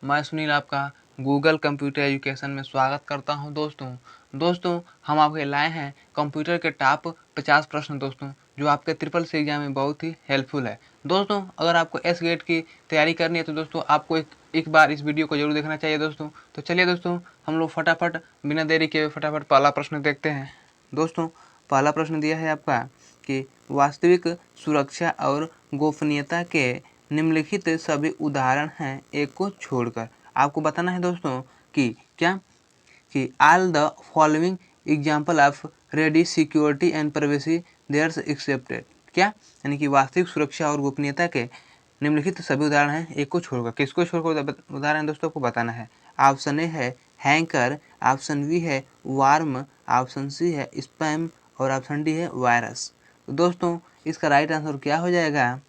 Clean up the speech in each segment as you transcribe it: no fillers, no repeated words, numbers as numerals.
मैं सुनील आपका Google computer education में स्वागत करता हूं। दोस्तों हम आपके लाए हैं कंप्यूटर के टॉप 50 प्रश्न दोस्तों, जो आपके ट्रिपल सी एग्जाम में बहुत ही हेल्पफुल है। दोस्तों अगर आपको एस गेट की तैयारी करनी है तो दोस्तों आपको एक बार इस वीडियो को जरूर देखना चाहिए दोस्तों। तो चलिए दोस्तों हम लोग फटाफट बिना देरी के फटाफट पहला प्रश्न देखते हैं। दोस्तों पहला प्रश्न दिया है आपका कि वास्तविक सुरक्षा और गोपनीयता के निम्नलिखित सभी उदाहरण हैं एक को छोड़कर। आपको बताना है दोस्तों कि क्या कि all the following example of ready security and privacy there's accepted. क्या यानी कि वास्तविक सुरक्षा और गोपनीयता के निम्नलिखित सभी उदाहरण हैं एक को छोड़कर। किसको छोड़कर उदाहरण दोस्तों को बताना है। ऑप्शन ए है हैकर, ऑप्शन बी है वार्म, ऑप्शन सी है स्पैम और ऑप्शन डी है वायरस। तो दोस्तों इसका राइट आंसर क्या हो जाएगा।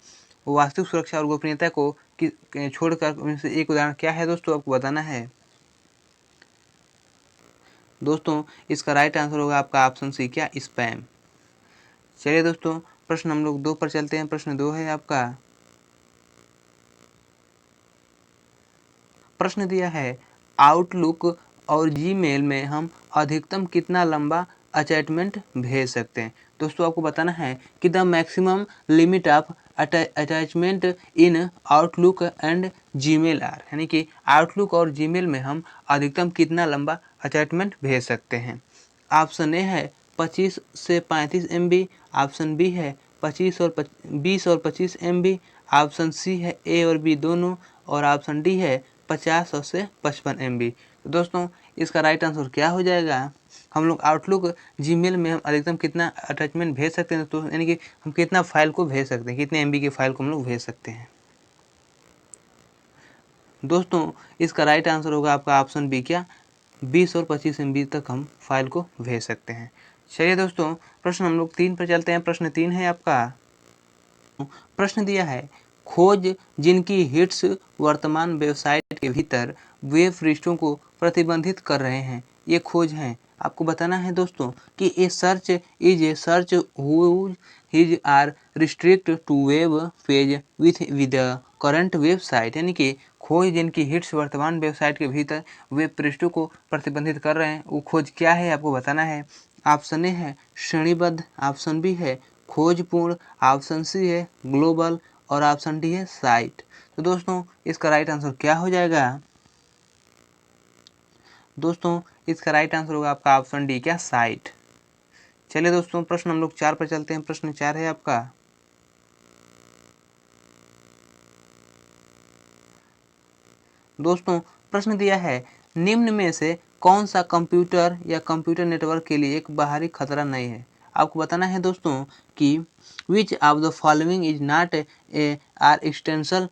वास्तविक सुरक्षा और गोपनीयता को छोड़कर उनमें से एक उदाहरण क्या है दोस्तों, आपको बताना है। दोस्तों इसका राइट आंसर होगा आपका ऑप्शन सी, क्या स्पैम। चलिए दोस्तों प्रश्न हम लोग 2 पर चलते हैं। प्रश्न 2 है आपका। प्रश्न दिया है आउटलुक और जीमेल में हम अधिकतम कितना लंबा अटैचमेंट भेज सकते हैं। दोस्तों आपको बताना है कि the maximum limit of attachment in Outlook and Gmail are, यानी कि आउटलुक और जीमेल में हम अधिकतम कितना लंबा अटैचमेंट भेज सकते हैं। ऑप्शन ए है 25 से 35 MB, ऑप्शन बी है 20 और 25 MB, ऑप्शन सी है ए और बी दोनों, और ऑप्शन डी है 50 और से 55 MB। तो दोस्तों इसका राइट आंसर क्या हो जाएगा। हम लोग आउटलुक जीमेल में हम अधिकतम कितना अटैचमेंट भेज सकते हैं दोस्तों, यानी कि हम कितना फाइल को भेज सकते हैं, कितने MB की फाइल को हम लोग भेज सकते हैं। दोस्तों इसका राइट आंसर होगा आपका ऑप्शन बी, क्या 20 और 25 MB तक हम फाइल को भेज सकते हैं। चलिए दोस्तों प्रश्न हम लोग 3 पर चलते हैं। प्रश्न 3 है आपका। प्रश्न दिया है खोज जिनकी हिट्स वर्तमान वेबसाइट के भीतर वेब पृष्ठों को प्रतिबंधित कर रहे हैं, ये खोज हैं। आपको बताना है दोस्तों कि a search is a search who his are restrict to web page with current website, यानी कि खोज जिनकी हिट्स वर्तमान वेबसाइट के भीतर वेब पृष्ठों को प्रतिबंधित कर रहे हैं, वो खोज क्या है आपको बताना है। ऑप्शन ए है श्रेणीबद्ध, ऑप्शन बी है खोजपूर्ण, ऑप्शन सी है ग्लोबल और ऑप्शन डी है साइट। तो दोस्तों इसका राइट आंसर क्या हो जाएगा। दोस्तों इसका राइट आंसर होगा आपका ऑप्शन डी, क्या साइट। चलिए दोस्तों प्रश्न हम लोग 4 पर चलते हैं। प्रश्न 4 है आपका। दोस्तों प्रश्न दिया है निम्न में से कौन सा कंप्यूटर या कंप्यूटर नेटवर्क के लिए एक बाहरी खतरा नहीं है। आपको बताना है दोस्तों कि which of the following is not a R extension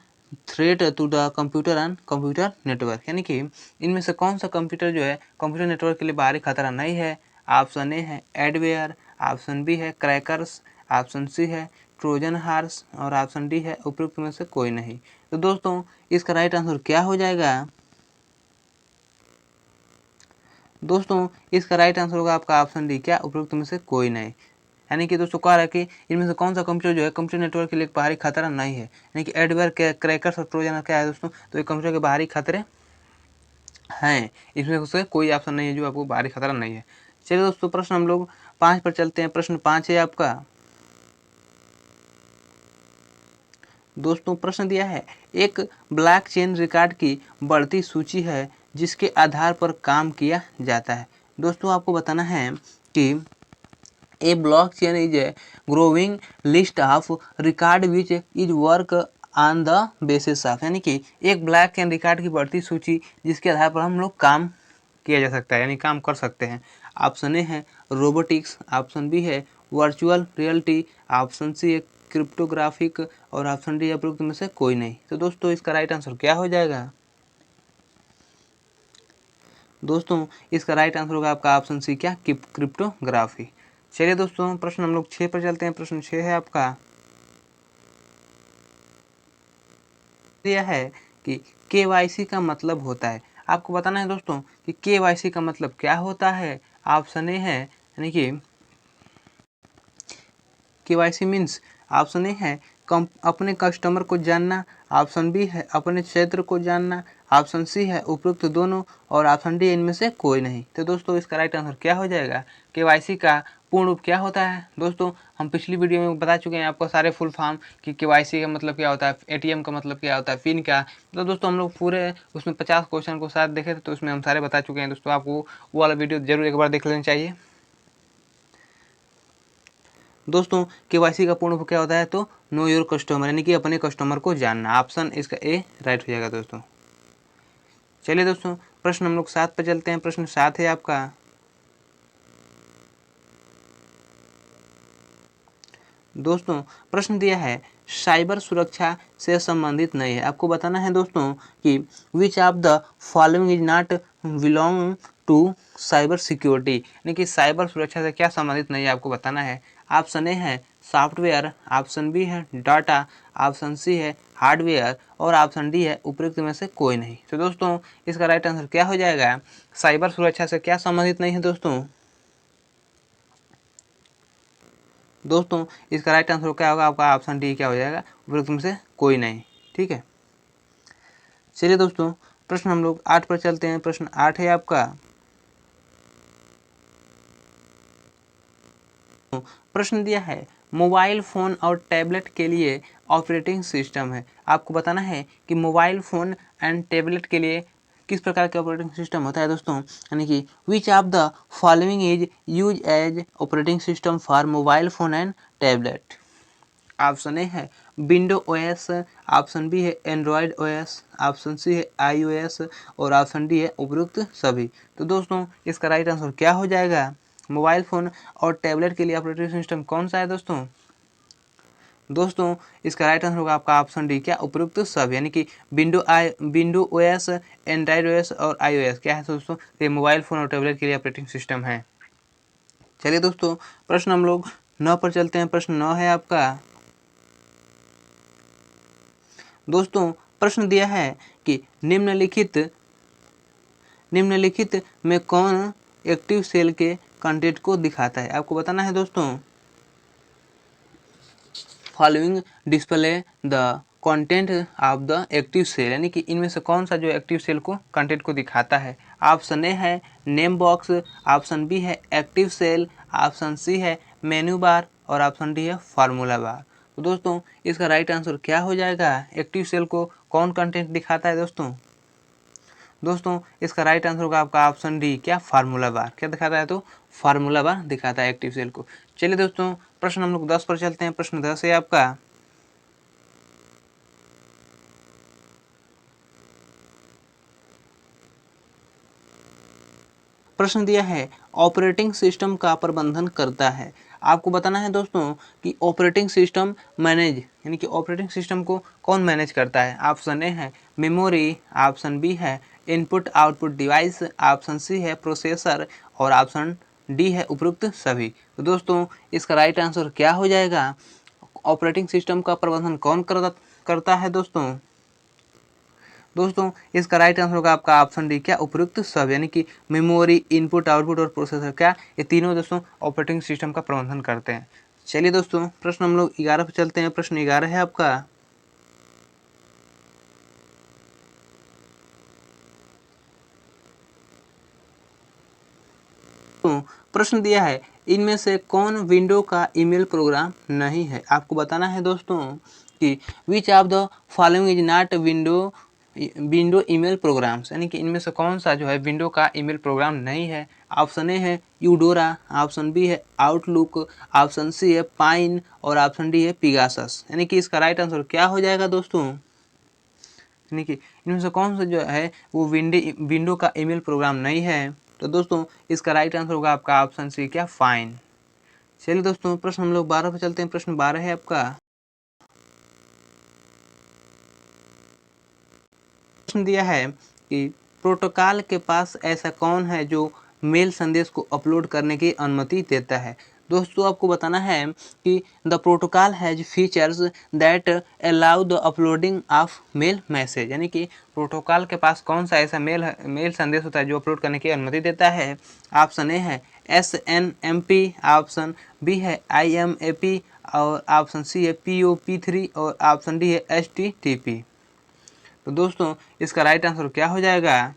threat to the computer and computer network, यानी कि इनमें से कौन सा कंप्यूटर जो है कंप्यूटर नेटवर्क के लिए बाहरी खतरा नहीं है। ऑप्शन ए है एडवेयर, ऑप्शन बी है क्रैकर्स, ऑप्शन सी है ट्रोजन हार्स और ऑप्शन डी है उपयुक्त में से कोई नहीं। तो दोस्तों इसका राइट आंसर क्या हो जाएगा। दोस्तों इसका राइट आंसर होगा आपका ऑप्शन डी, क्या उपयुक्त में से कोई नहीं। यानी कि दोस्तों कह रहा है कि इनमें से कौन सा कंप्यूटर जो है कंप्यूटर नेटवर्क के लिए बाहरी खतरा नहीं है, यानी कि एडवेयर क्रैकर्स और ट्रोजन क्या है दोस्तों, तो ये कंप्यूटर के बाहरी खतरे हैं। इसमें से कोई ऑप्शन नहीं है जो आपको बाहरी खतरा नहीं है। चलिए दोस्तों प्रश्न हम लोग 5 पर चलते हैं। प्रश्न 5 है आपका। दोस्तों प्रश्न दिया है एक ब्लॉकचेन रिकॉर्ड की बढ़ती सूची है जिसके आधार पर काम किया जाता है। दोस्तों आपको बताना है कि a blockchain is a growing list of record which is work on the basis of, यानी कि एक ब्लॉकचेन रिकॉर्ड की बढ़ती सूची जिसके आधार पर हम लोग काम किया जा सकता है, यानी काम कर सकते हैं। ऑप्शन ए है रोबोटिक्स, ऑप्शन बी है वर्चुअल रियलिटी, ऑप्शन सी है क्रिप्टोग्राफिक और ऑप्शन डी उपयुक्त में से कोई नहीं। तो दोस्तों इसका राइट आंसर क्या हो जाएगा। दोस्तों इसका राइट आंसर होगा आपका ऑप्शन सी, क्या क्रिप्टोग्राफी। चलिए दोस्तों प्रश्न हम लोग 6 पर चलते हैं। प्रश्न 6 है आपका। यह है कि KYC का मतलब होता है। आपको बताना है दोस्तों कि KYC का मतलब क्या होता है। ऑप्शन ए है, यानी कि KYC मीन्स, ऑप्शन ए है अपने कस्टमर को जानना, ऑप्शन बी है अपने क्षेत्र को जानना, ऑप्शन सी है उपरोक्त दोनों और ऑप्शन डी इनमें से कोई नहीं। तो दोस्तों इसका राइट आंसर क्या हो जाएगा? केवाईसी का पूर्ण रूप क्या होता है? दोस्तों हम पिछली वीडियो में बता चुके हैं आपको सारे फुल फॉर्म कि केवाईसी का मतलब क्या होता है, एटीएम का मतलब क्या होता है, पिन का। तो दोस्तों हम लोग पूरे उसमें 50 क्वेश्चन को साथ देखे थे, तो उसमें हम सारे बता चुके हैं। दोस्तों आपको वो वाला वीडियो जरूर एक बार देख लेना चाहिए। दोस्तों केवाईसी का पूर्ण रूप क्या होता है? तो नो योर कस्टमर, यानी कि अपने कस्टमर को जानना। ऑप्शन इसका ए राइट हो जाएगा दोस्तों। चलिए दोस्तों प्रश्न हम लोग 7 पे चलते हैं। प्रश्न 7 है आपका, दोस्तों प्रश्न दिया है साइबर सुरक्षा से संबंधित नहीं है। आपको बताना है दोस्तों कि which of the following is not belong to cyber security, यानी कि साइबर सुरक्षा से क्या संबंधित नहीं है आपको बताना है। ऑप्शन ए है सॉफ्टवेयर, ऑप्शन बी है डाटा, ऑप्शन सी है हार्डवेयर और ऑप्शन डी है उपयुक्त में से कोई नहीं। तो दोस्तों इसका राइट आंसर क्या हो जाएगा? साइबर सुरक्षा से क्या संबंधित नहीं है दोस्तों? दोस्तों इसका राइट आंसर क्या होगा आपका? ऑप्शन डी क्या हो जाएगा? उपरोक्त में से कोई नहीं। ठीक है, चलिए दोस्तों प्रश्न हम लोग 8 पर चलते हैं। प्रश्न 8 है आपका, प्रश्न दिया है मोबाइल फ़ोन और टैबलेट के लिए ऑपरेटिंग सिस्टम है। आपको बताना है कि मोबाइल फ़ोन एंड टैबलेट के लिए किस प्रकार के ऑपरेटिंग सिस्टम होता है दोस्तों, यानी कि which of the following is use as operating system for mobile phone and tablet. Option A है विंडो ओएस, ऑप्शन बी है एंड्रॉयड ओएस, ऑप्शन सी है आईओएस और ऑप्शन डी है उपयुक्त सभी। तो दोस्तों इसका राइट आंसर क्या हो जाएगा? मोबाइल फ़ोन और टैबलेट के लिए ऑपरेटिंग सिस्टम कौन सा है दोस्तों? दोस्तों इसका राइट आंसर होगा आपका ऑप्शन डी, क्या? उपयुक्त सभी, यानी कि विंडो ओएस, एंड्रॉयड ओएस और आईओएस क्या है दोस्तों? ये मोबाइल फ़ोन और टैबलेट के लिए ऑपरेटिंग सिस्टम है। चलिए दोस्तों प्रश्न हम लोग 9 पर चलते हैं। प्रश्न 9 है आपका, दोस्तों प्रश्न दिया है कि निम्नलिखित में कौन एक्टिव सेल के कंटेंट को दिखाता है। आपको बताना है दोस्तों following display the content of the active cell, यानी कि इनमें से कौन सा जो एक्टिव सेल को कंटेंट को दिखाता है। ऑप्शन ए है नेम बॉक्स, ऑप्शन बी है एक्टिव सेल, ऑप्शन सी है मेन्यू बार और ऑप्शन डी है फार्मूला बार। तो दोस्तों इसका राइट आंसर क्या हो जाएगा? एक्टिव सेल को कौन कंटेंट दिखाता है दोस्तों? दोस्तों इसका राइट आंसर होगा आपका ऑप्शन डी, क्या? फार्मूला बार। क्या दिखाता है? तो फार्मूला बार दिखाता है एक्टिव सेल को। चलिए दोस्तों प्रश्न हम लोग 10 पर चलते हैं। प्रश्न 10 है आपका, प्रश्न दिया है ऑपरेटिंग सिस्टम का प्रबंधन करता है। आपको बताना है दोस्तों कि ऑपरेटिंग सिस्टम मैनेज, यानी कि ऑपरेटिंग सिस्टम को कौन मैनेज करता है। ऑप्शन ए है मेमोरी, ऑप्शन बी है input output device, option C है प्रोसेसर और ऑप्शन डी है उपयुक्त सभी। तो दोस्तों इसका राइट आंसर क्या हो जाएगा? ऑपरेटिंग सिस्टम का प्रबंधन कौन करता है दोस्तों? दोस्तों इसका राइट आंसर होगा आपका ऑप्शन डी, क्या? उपयुक्त सब, यानी कि मेमोरी, इनपुट आउटपुट और प्रोसेसर, क्या? ये तीनों दोस्तों ऑपरेटिंग सिस्टम का प्रबंधन करते हैं। चलिए दोस्तों प्रश्न हम लोग 11 पर चलते हैं। प्रश्न 11 है आपका, तो प्रश्न दिया है इनमें से कौन विंडो का ईमेल प्रोग्राम नहीं है। आपको बताना है दोस्तों कि which of the following is not window email programs, यानी कि इनमें से कौन सा जो है विंडो का ईमेल प्रोग्राम नहीं है। ऑप्शन ए है यूडोरा, ऑप्शन बी है आउटलुक, ऑप्शन सी है पाइन और ऑप्शन डी है पिगासस। यानी कि इसका राइट आंसर क्या हो जाएगा दोस्तों? यानी कि इनमें से कौन सा जो है वो विंडो का ईमेल प्रोग्राम नहीं है। तो दोस्तों इसका राइट आंसर होगा आपका ऑप्शन सी, क्या? फाइन। चलिए दोस्तों प्रश्न हम लोग 12 पे चलते हैं। प्रश्न 12 है आपका, प्रश्न दिया है कि प्रोटोकॉल के पास ऐसा कौन है जो मेल संदेश को अपलोड करने की अनुमति देता है। दोस्तों आपको बताना है कि the protocol has features that allow the uploading of male message, यानी कि प्रोटोकॉल के पास कौन सा ऐसा मेल संदेश होता है जो अपलोड करने की अनुमति देता है। ऑप्शन ए है SNMP, ऑप्शन बी है IMAP, और ऑप्शन सी है POP3 और ऑप्शन डी है HTTP। तो दोस्तों इसका राइट आंसर क्या हो जाएगा?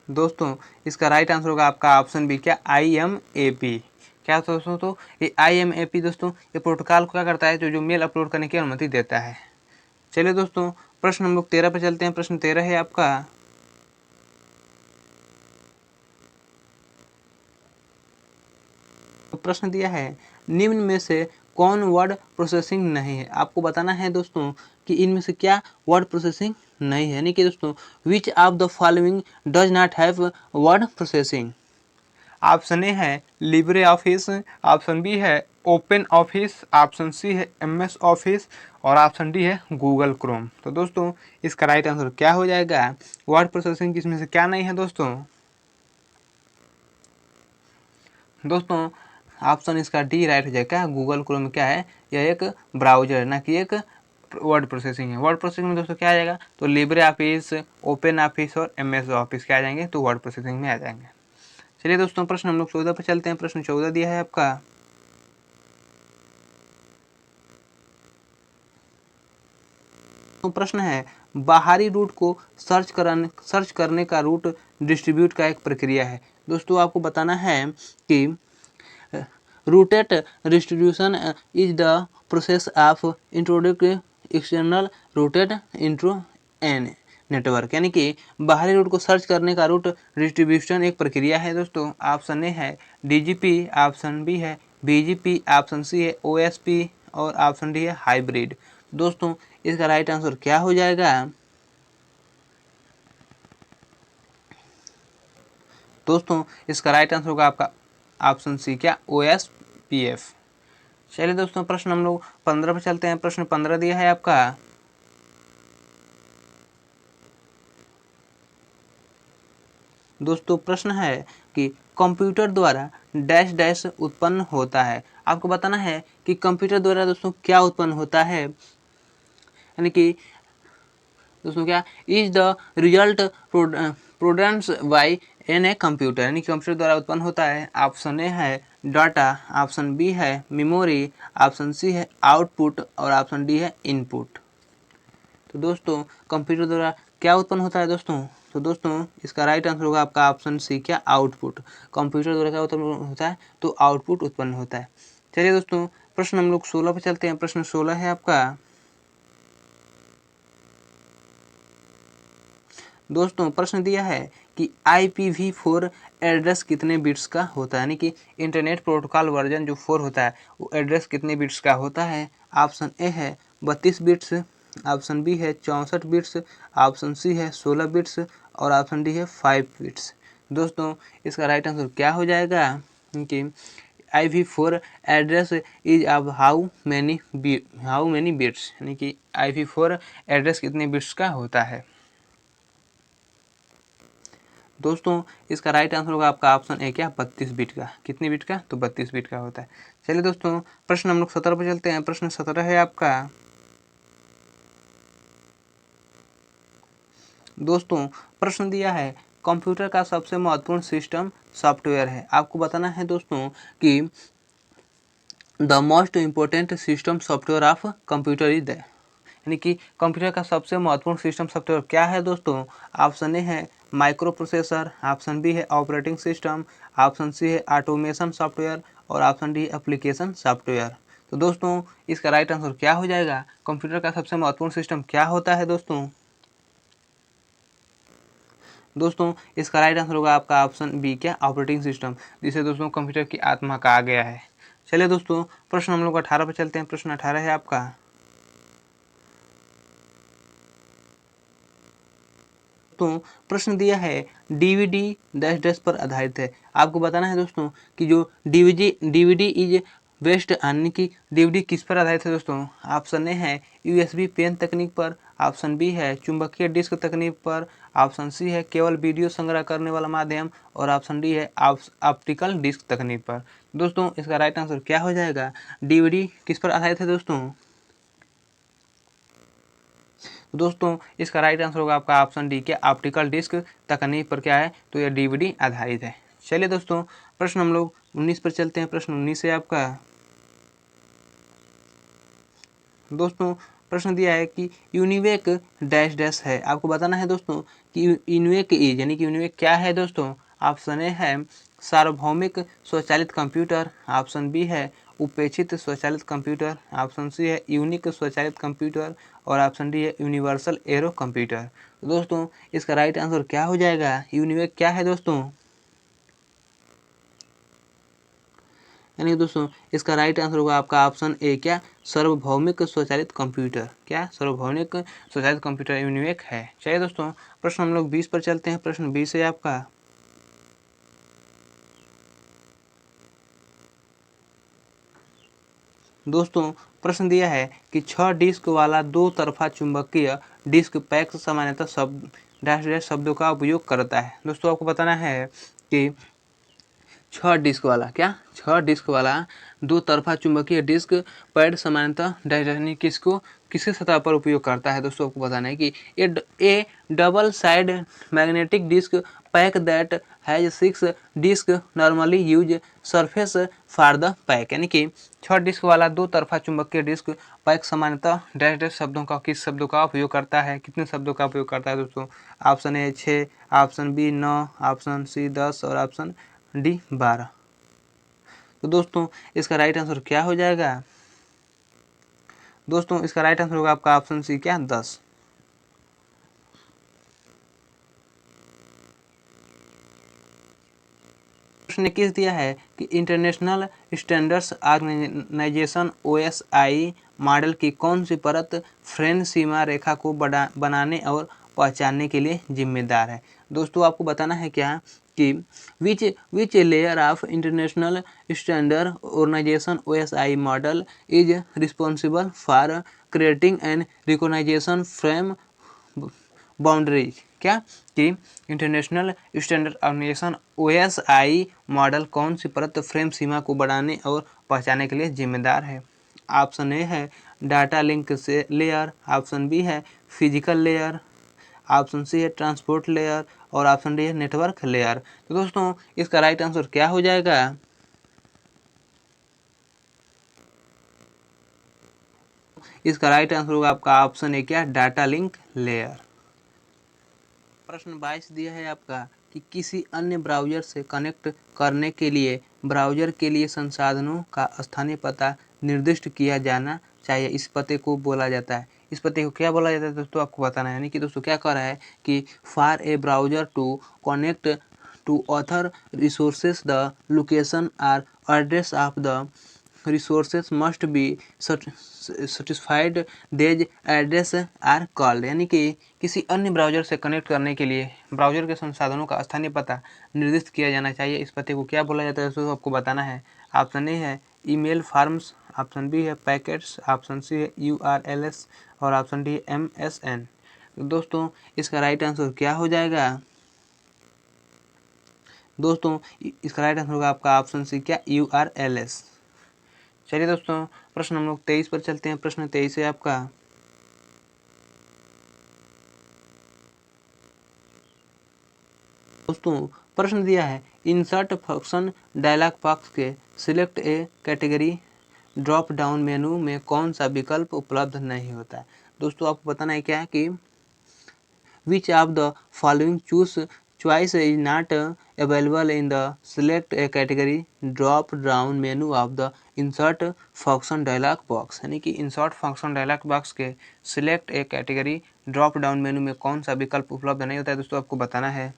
दोस्तों इसका राइट आंसर होगा आपका ऑप्शन बी, क्या, IMAP। क्या दोस्तों? तो ये IMAP दोस्तों ये प्रोटोकॉल क्या करता है, जो मेल अपलोड करने की अनुमति देता है। चलिए दोस्तों प्रश्न हम लोग 13 पे चलते हैं। प्रश्न 13 है आपका, तो प्रश्न दिया है निम्न में से कौन वर्ड प्रोसेसिंग नहीं है। आपको बताना है दोस्तों कि इनमें से क्या वर्ड प्रोसेसिंग नहीं है, यानी कि दोस्तों विच of the following does not have word processing. Option A है लिब्रे ऑफिस, ऑप्शन बी है ओपन ऑफिस, ऑप्शन सी है MS ऑफिस और ऑप्शन डी है गूगल क्रोम। तो दोस्तों इसका राइट आंसर क्या हो जाएगा? वर्ड प्रोसेसिंग किसमें से क्या नहीं है दोस्तों? दोस्तों ऑप्शन इसका डी राइट हो जाएगा। गूगल क्रोम क्या है? यह एक ब्राउजर है, ना कि एक वर्ड प्रोसेसिंग है। वर्ड प्रोसेसिंग में दोस्तों क्या आ जाएगा? तो लिब्रे ऑफिस, ओपन ऑफिस और MS ऑफिस क्या आ जाएंगे? तो वर्ड प्रोसेसिंग में आ जाएंगे। चलिए दोस्तों प्रश्न हम लोग 14 पर चलते हैं। प्रश्न 14 दिया है आपका, तो प्रश्न है बाहरी रूट को सर्च करने का रूट डिस्ट्रीब्यूट का एक प्रक्रिया है। दोस्तों आपको बताना है कि routed distribution is the process of introducing external routed intro an network, यानी कि बाहरी रूट को सर्च करने का रूट डिस्ट्रीब्यूशन एक प्रक्रिया है। दोस्तों ऑप्शन ए है DGP, ऑप्शन बी है BGP, ऑप्शन सी है OSP और ऑप्शन डी है हाइब्रिड। दोस्तों इसका राइट आंसर क्या हो जाएगा? दोस्तों इसका राइट आंसर होगा आपका ऑप्शन सी, क्या, OSPF। चलिए दोस्तों प्रश्न हम लोग 15 पे चलते हैं। प्रश्न 15 दिया है आपका, दोस्तों प्रश्न है कि कंप्यूटर द्वारा डैश डैश उत्पन्न होता है। आपको बताना है कि कंप्यूटर द्वारा दोस्तों क्या उत्पन्न होता है, यानी कि दोस्तों क्या is the result produce by an a computer, यानी कंप्यूटर द्वारा उत्पन्न होता है। ऑप्शन ए है डाटा, ऑप्शन बी है मेमोरी, ऑप्शन सी है आउटपुट और ऑप्शन डी है इनपुट। तो दोस्तों कंप्यूटर द्वारा क्या उत्पन्न होता है दोस्तों? तो दोस्तों इसका राइट आंसर होगा आपका ऑप्शन सी, क्या, आउटपुट। कंप्यूटर द्वारा क्या उत्पन्न होता है? तो आउटपुट उत्पन्न होता है। चलिए दोस्तों प्रश्न हम लोग 16 पे चलते हैं। प्रश्न 16 है आपका, दोस्तों प्रश्न दिया है कि IPv4 एड्रेस कितने बिट्स का होता है, यानी कि इंटरनेट प्रोटोकॉल वर्जन जो 4 होता है वो एड्रेस कितने बिट्स का होता है। ऑप्शन ए है 32 बिट्स, ऑप्शन बी है 64 बिट्स, ऑप्शन सी है 16 बिट्स और ऑप्शन डी है 5 बिट्स। दोस्तों इसका राइट आंसर क्या हो जाएगा? कि IPv4 address is of how many bits, यानी कि IPv4 एड्रेस कितने बिट्स का होता है। दोस्तों इसका राइट आंसर होगा आपका ऑप्शन ए, क्या, 32 बिट का। कितने बिट का? तो 32 बिट का होता है। चलिए दोस्तों प्रश्न हम लोग 17 पर चलते हैं। प्रश्न 17 है आपका, दोस्तों प्रश्न दिया है कंप्यूटर का सबसे महत्वपूर्ण सिस्टम सॉफ्टवेयर है। आपको बताना है दोस्तों कि the most important system software of computer is the, यानी कि कंप्यूटर का सबसे महत्वपूर्ण सिस्टम सॉफ्टवेयर क्या है दोस्तों? ऑप्शन ए है माइक्रो प्रोसेसर, ऑप्शन बी है ऑपरेटिंग सिस्टम, ऑप्शन सी है ऑटोमेशन सॉफ्टवेयर और ऑप्शन डी एप्लीकेशन सॉफ्टवेयर। तो दोस्तों इसका राइट आंसर क्या हो जाएगा? कंप्यूटर का सबसे महत्वपूर्ण सिस्टम क्या होता है दोस्तों? दोस्तों इसका राइट आंसर होगा आपका ऑप्शन बी, क्या, ऑपरेटिंग सिस्टम, जिसे दोस्तों कंप्यूटर की आत्मा कहा गया है। चलिए दोस्तों प्रश्न हम लोग 18 पर चलते हैं। प्रश्न 18 है आपका, तो प्रश्न दिया है DVD डैश डैश पर आधारित है। आपको बताना है दोस्तों कि जो DVD इज बेस्ट, यानी कि DVD किस पर आधारित है दोस्तों? ऑप्शन ए है USB पेन तकनीक पर, ऑप्शन बी है चुंबकीय डिस्क तकनीक पर, ऑप्शन सी है केवल वीडियो संग्रह करने वाला माध्यम और ऑप्शन डी है ऑप्टिकल डिस्क तकनीक पर। दोस्तों इसका राइट आंसर क्या हो जाएगा? DVD किस पर आधारित है दोस्तों? दोस्तों इसका राइट आंसर होगा आपका ऑप्शन डी, के ऑप्टिकल डिस्क तकनीक पर क्या है? तो यह DVD आधारित है। चलिए दोस्तों प्रश्न हम लोग 19 पर चलते हैं। प्रश्न 19 है आपका दोस्तों, प्रश्न दिया है कि यूनिवेक डैश डैश है। आपको बताना है दोस्तों कि यूनिवेक इज यानी कि यूनिवेक क्या है दोस्तों। ऑप्शन ए है सार्वभौमिक स्वचालित कंप्यूटर, ऑप्शन बी है उपेक्षित स्वचालित कंप्यूटर, ऑप्शन सी है यूनिक स्वचालित कंप्यूटर और ऑप्शन डी है यूनिवर्सल एरो कंप्यूटर। तो दोस्तों इसका राइट आंसर क्या हो जाएगा, यूनिवेक क्या है दोस्तों। यानी दोस्तों इसका राइट आंसर होगा आपका ऑप्शन ए, क्या, सार्वभौमिक स्वचालित कंप्यूटर। क्या, सार्वभौमिक स्वचालित कंप्यूटर यूनिवेक है। चलिए दोस्तों प्रश्न हम लोग 20 पर चलते हैं। प्रश्न 20 है आपका दोस्तों, प्रश्न दिया है कि 6 डिस्क वाला दो तरफा चुंबकीय डिस्क पैक सामान्यतः शब्द डैश डैश शब्दों का उपयोग करता है। दोस्तों आपको बताना है कि 6 डिस्क वाला, क्या, 6 डिस्क वाला दो तरफा चुंबकीय डिस्क पैड सामान्यतः डायटनी किसको किसकी सतह पर उपयोग करता है। दोस्तों आपको बताना है कि a double side magnetic disk pack that has 6 disk normally use surface for the pack, यानी कि 6 डिस्क वाला दो तरफा चुंबकीय डिस्क पैक सामान्यतः डैश डैश शब्दों का किस शब्दों का उपयोग करता है, कितने शब्दों का उपयोग करता है दोस्तों। Option A 6, option B 9, option C 10 और ऑप्शन डी 12। तो दोस्तों इसका राइट आंसर क्या हो जाएगा दोस्तों, इसका राइट आंसर होगा आपका ऑप्शन सी, क्या, 10। प्रश्न 21 दिया है कि international standards organization OSI model की कौन सी परत फ्रेम सीमा रेखा को बनाने और पहचानने के लिए जिम्मेदार है। दोस्तों आपको बताना है क्या कि which layer of international standard organization OSI model is responsible for creating and recognization frame boundaries, क्या, कि international standard organization OSI model कौन सी परत फ्रेम सीमा को बढ़ाने और पहचानने के लिए जिम्मेदार है। ऑप्शन ए है डाटा लिंक से लेयर, ऑप्शन बी है फिजिकल लेयर, ऑप्शन सी है ट्रांसपोर्ट लेयर और ऑप्शन डी है नेटवर्क लेयर। तो दोस्तों इसका राइट आंसर क्या हो जाएगा इसका राइट आंसर होगा आपका ऑप्शन ए, क्या, डाटा लिंक लेयर। प्रश्न 22 दिया है आपका कि किसी अन्य ब्राउज़र से कनेक्ट करने के लिए ब्राउज़र के लिए संसाधनों का स्थानीय पता निर्दिष्ट किया जाना चाहिए। इस पते को बोला जाता है, इस पते को क्या बोला जाता है दोस्तों, आपको बताना है। यानी कि दोस्तों क्या कह रहा है कि for a browser to connect to other resources the location or address of the resources must be certified these address are called, यानी कि किसी अन्य ब्राउज़र से कनेक्ट करने के लिए ब्राउज़र के संसाधनों का स्थानीय पता निर्दिष्ट किया जाना चाहिए। इस पते को क्या बोला जाता है दोस्तों, आपको बताना है। ऑप्शन ए है ईमेल फॉर्म्स, ऑप्शन बी है पैकेट्स, ऑप्शन सी है URLs और ऑप्शन डी है MSN। तो दोस्तों इसका राइट आंसर क्या हो जाएगा दोस्तों, इसका राइट आंसर होगा आपका ऑप्शन सी, क्या, URLs। चलिए दोस्तों प्रश्न हम लोग 23 पर चलते हैं। प्रश्न 23 है आपका दोस्तों, प्रश्न दिया है इंसर्ट फंक्शन डायलॉग बॉक्स के select A category drop down menu में कौन सा विकल्प उपलब्ध नहीं होता है। दोस्तों आपको बताना है क्या कि which of the following choice is not available in the select a category drop down menu of the insert function dialog box, यानी कि insert function dialog box के select a category drop down menu में कौन सा विकल्प उपलब्ध नहीं होता है दोस्तों, आपको बताना है।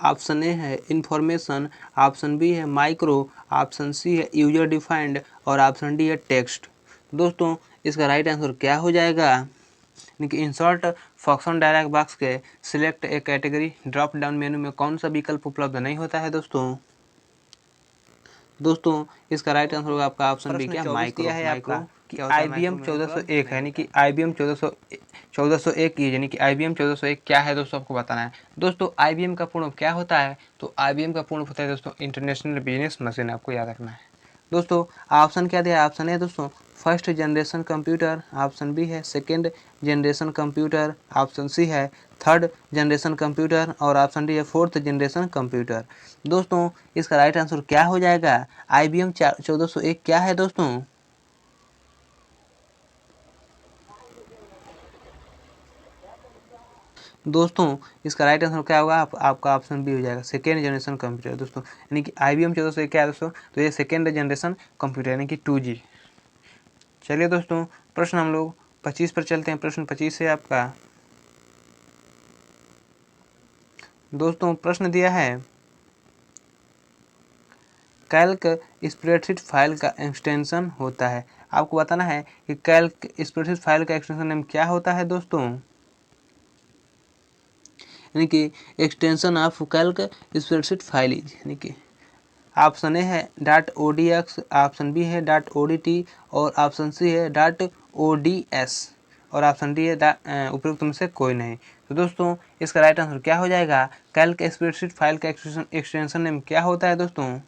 ऑप्शन ए है इंफॉर्मेशन, ऑप्शन बी है माइक्रो, ऑप्शन सी है यूजर डिफाइंड और ऑप्शन डी है टेक्स्ट। दोस्तों इसका राइट आंसर क्या हो जाएगा, यानी कि इंसर्ट फंक्शन डायलॉग बॉक्स के select A category drop down menu में कौन सा विकल्प उपलब्ध नहीं होता है दोस्तों इसका राइट आंसर होगा आपका ऑप्शन बी, क्या, माइक्रो है आपका कि IBM 1401 है, यानी कि IBM 1401 यानी कि IBM 1401 क्या है दोस्तों, आपको बताना है। दोस्तों IBM का पूर्ण क्या होता है, तो IBM का पूर्ण होता है दोस्तों इंटरनेशनल बिजनेस मशीन, आपको याद रखना है। दोस्तों ऑप्शन क्या दिया है, ऑप्शन है दोस्तों first generation computer, option B है second generation computer, option C है थर्ड जनरेशन कंप्यूटर और ऑप्शन डी है फोर्थ जनरेशन कंप्यूटर। दोस्तों इसका राइट आंसर क्या हो जाएगा? IBM 1401 क्या है दोस्तों? दोस्तों इसका राइट आंसर क्या होगा? आपका ऑप्शन बी हो जाएगा सेकेंड जनरेशन कंप्यूटर दोस्तों, यानी कि IBM 1401 क्या है दोस्तों? तो ये सेकेंड जनरेशन कंप्यूटर यानी कि 2G। चलिए दोस्तों प्रश्न हम लोग 25 पर चलते हैं। प्रश्न 25 है आपका। दोस्तों प्रश्न दिया है कैल्क स्प्रेडशीट फाइल का एक्सटेंशन होता है। आपको बताना है कि कैल्क स्प्रेडशीट फाइल का एक्सटेंशन नेम क्या होता है दोस्तों, यानी कि extension of Calc spreadsheet file यानी कि ऑप्शन ए है .odx, ऑप्शन बी है .odt और ऑप्शन सी है .ods और ऑप्शन डी है उपयुक्त में से कोई नहीं। तो दोस्तों इसका राइट आंसर क्या हो जाएगा? कैल्क स्प्रेडशीट फाइल का एक्सटेंशन नेम क्या होता है दोस्तों?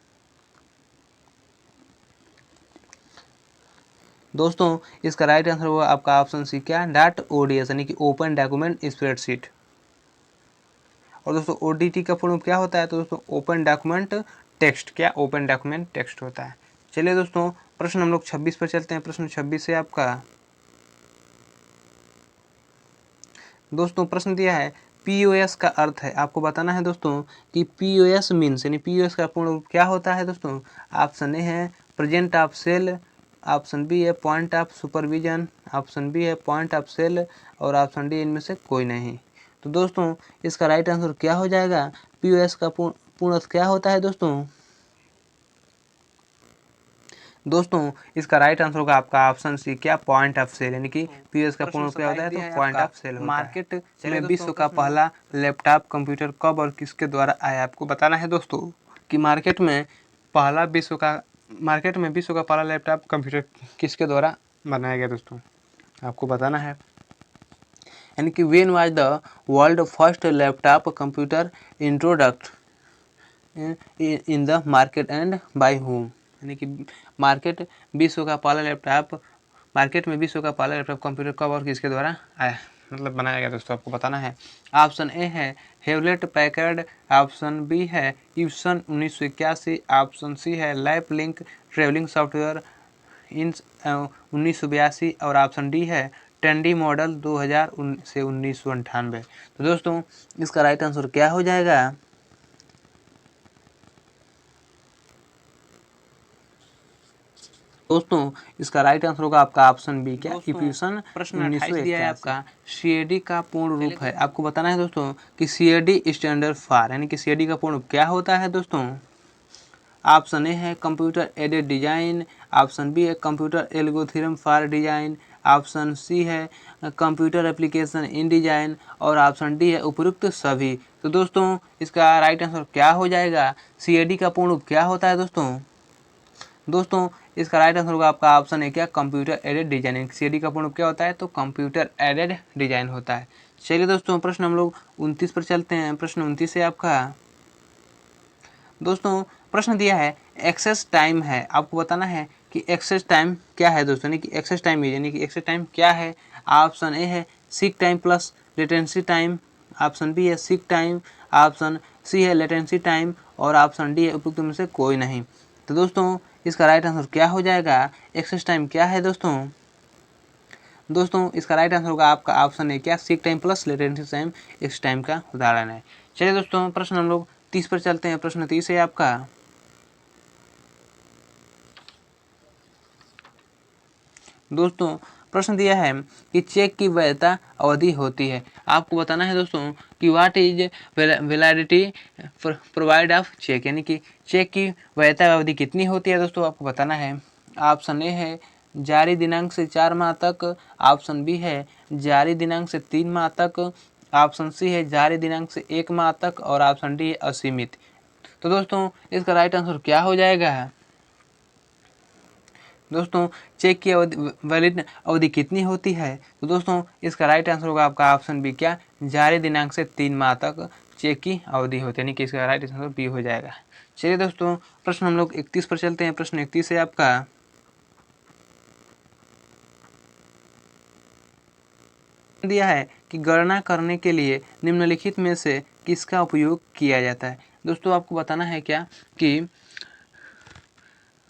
दोस्तों इसका राइट आंसर होगा आपका ऑप्शन सी क्या .ods यानी कि ओपन डॉक्यूमेंट स्प्रेडशीट। और दोस्तों ODT का फुल क्या होता है? तो दोस्तों ओपन डॉक्यूमेंट टेक्स्ट, क्या ओपन डॉक्यूमेंट टेक्स्ट होता है। चलिए दोस्तों प्रश्न हम लोग 26 पर चलते हैं। प्रश्न 26 है आपका। दोस्तों प्रश्न दिया है POS का अर्थ है। आपको बताना है दोस्तों कि POS मीन्स यानी POS का पूर्ण रूप क्या होता है दोस्तों? ऑप्शन ए है present of sale, option B है point of supervision, option B है पॉइंट ऑफ सेल और ऑप्शन डी इनमें से कोई नहीं। तो दोस्तों इसका राइट आंसर क्या हो जाएगा? POS का पूर्ण अर्थ क्या होता है दोस्तों? दोस्तों इसका राइट आंसर होगा आपका ऑप्शन सी क्या पॉइंट ऑफ सेल, यानी कि POS का पूर्ण क्या होता है? तो पॉइंट ऑफ सेल होता है। मार्केट में विश्व का पहला लैपटॉप कंप्यूटर कब और किसके द्वारा आया? आपको बताना है दोस्तों कि मार्केट में विश्व का पहला लैपटॉप कंप्यूटर किसके द्वारा बनाया गया दोस्तों, आपको बताना है। यानी कि when was the world first laptop computer introduced in the market and by whom, यानी कि मार्केट में विश्व का पहला लैपटॉप कंप्यूटर कब और किसके द्वारा आया, मतलब बनाया गया दोस्तों, आपको बताना है। ऑप्शन ए है हेवलेट पैकर्ड, ऑप्शन बी है इप्सन 1981, ऑप्शन सी है lap link travelling software in 1982 और ऑप्शन डी है टेंडी मॉडल 2000 से 1998। तो दोस्तों इसका राइट आंसर क्या हो जाएगा? दोस्तों इसका राइट आंसर होगा आपका ऑप्शन बी क्या इफ्यूशन। प्रश्न 28 दिया है आपका CAD का पूर्ण रूप है। आपको बताना है दोस्तों कि CAD स्टैंडर्ड फॉर, यानी कि CAD का पूर्ण रूप क्या होता है दोस्तों? ऑप्शन ए है computer aided design, option B है computer algorithm for design, option C है कंप्यूटर एप्लीकेशन इन डिजाइन और ऑप्शन डी है उपयुक्त सभी। तो दोस्तों इसका राइट आंसर क्या हो जाएगा? CAD का पूर्ण रूप क्या होता है दोस्तों इसका राइट आंसर होगा आपका ऑप्शन है क्या कंप्यूटर एडेड डिजाइन। CAD का पूर्ण रूप क्या होता है? तो कंप्यूटर एडेड डिजाइन होता है। चलिए दोस्तों प्रश्न हम लोग 29 पर चलते हैं। प्रश्न 29 है आपका। दोस्तों प्रश्न दिया है एक्सेस टाइम है। आपको बताना है कि एक्सेस टाइम क्या है दोस्तों, यानी कि एक्सेस टाइम यानी कि एक्सेस टाइम क्या है? ऑप्शन ए है seek time plus latency time, option B है सीक टाइम, ऑप्शन सी है लेटेंसी टाइम और ऑप्शन डी है उपयुक्त में से कोई नहीं। तो दोस्तों इसका राइट आंसर क्या हो जाएगा? एक्सेस टाइम क्या है दोस्तों इसका राइट आंसर होगा आपका ऑप्शन है क्या seek time plus latency time इस टाइम का उदाहरण है। चलिए दोस्तों प्रश्न हम लोग 30 पर चलते हैं। प्रश्न 30 है आपका। दोस्तों प्रश्न दिया है कि चेक की वैधता अवधि होती है। आपको बताना है दोस्तों कि what is validity provide of check, यानी कि चेक की वैधता अवधि कितनी होती है दोस्तों, आपको बताना है। ऑप्शन ए है जारी दिनांक से 4 माह तक, ऑप्शन बी है जारी दिनांक से 3 माह तक, ऑप्शन सी है जारी दिनांक से 1 माह तक और ऑप्शन डी है असीमित। तो दोस्तों इसका राइट आंसर क्या हो जाएगा? दोस्तों चेक की वैलिड अवधि कितनी होती है? तो दोस्तों इसका राइट आंसर होगा आपका ऑप्शन बी क्या जारी दिनांक से 3 माह तक चेक की अवधि होती है, यानी कि इसका राइट आंसर बी हो जाएगा। चलिए दोस्तों प्रश्न हम लोग 31 पर चलते हैं। प्रश्न 31 है आपका। दिया है कि गणना करने के लिए निम्नलिखित में से किसका उपयोग किया जाता है। दोस्तों आपको बताना है क्या कि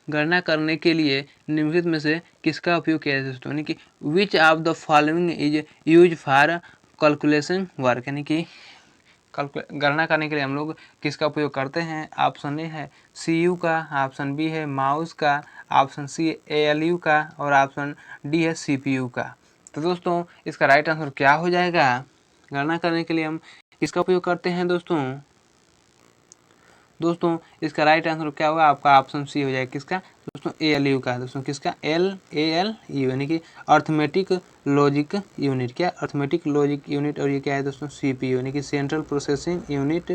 गणना करने के लिए निम्नलिखित में से किसका उपयोग किया जाता है दोस्तों, यानी कि which of the following is use for calculation work, यानी कि गणना करने के लिए हम लोग किसका उपयोग करते हैं। ऑप्शन ए है CU का, ऑप्शन बी है माउस का, ऑप्शन सी ALU का और ऑप्शन डी है CPU का। तो दोस्तों इसका राइट आंसर क्या हो जाएगा। गणना करने के लिए हम किसका उपयोग करते हैं दोस्तों इसका राइट आंसर क्या होगा आपका, ऑप्शन सी हो जाएगा। किसका दोस्तों, ALU का। दोस्तों किसका, ALU यानी कि अर्थमेटिक लॉजिक यूनिट। क्या, अर्थमेटिक लॉजिक यूनिट। और ये क्या है दोस्तों, CPU यानी कि सेंट्रल प्रोसेसिंग यूनिट।